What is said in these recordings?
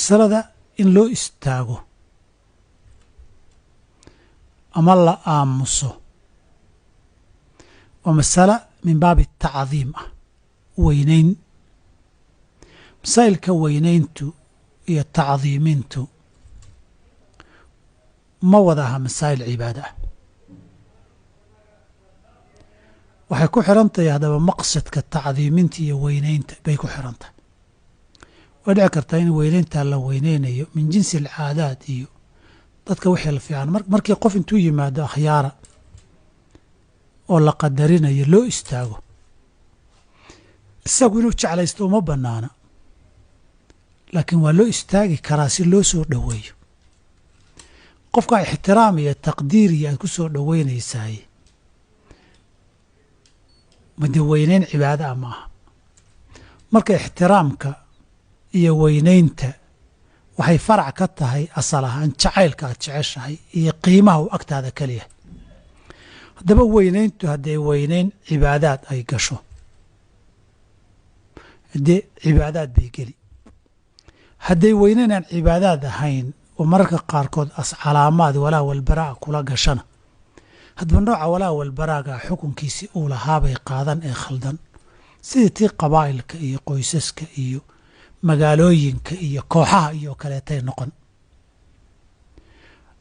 masalada in loo istaago ama la aamuso waa masala min baabi tacdiim ah, weynayn. masaa'ilka weynayntu iyo tacdiimintu ma wada aha masaa'il cibaada ah. waxay ku xiran tahay haddaba maqsadka tacdiiminta iyo weynaynta bay ku xiran tahay. way dhici kartaa in weynayntaa la weynaynayo min jinsi alcaadaad iyo dadka wixii la fiican markii qof intuu yimaado akhyaara oo la qadarinayo loo istaago, isagu inuu jeclaysto uma bannaana, laakiin waa loo istaagi karaa si loo soo dhoweeyo. qofka ixtiraam iyo taqdiir iyo aad ku soo dhoweynaysaay made weynayn cibaada ah ma aha. marka ixtiraamka iyo weynaynta waxay farac ka tahay asal ahaan jacaylka aad jeceshahay iyo qiimaha uu agtaada keliya. haddaba weynayntu hadday weynayn cibaadaad ay gasho, haddee cibaadaad bay geli. hadday weynaynaan cibaadaad ahayn oo mararka qaarkood calaamaad walaa walbaraa kula gashana, haddaba nooca walaa walbaraaga xukunkiisii uu lahaabay qaadan ee khaldan, sidii tii qabaa'ilka iyo qoysaska iyo magaalooyinka iyo kooxaha iyo kaleetay noqon.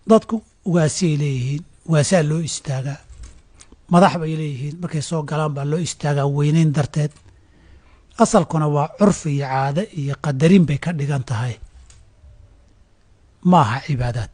dadku ugaasiyay leeyihiin, ugaasaa loo istaagaa. madax bay leeyihiin, markay soo galaan baa loo istaagaa weynayn darteed. asalkuna waa curfi iyo caade iyo qadarin bay ka dhigan tahay, ma aha cibaadaad.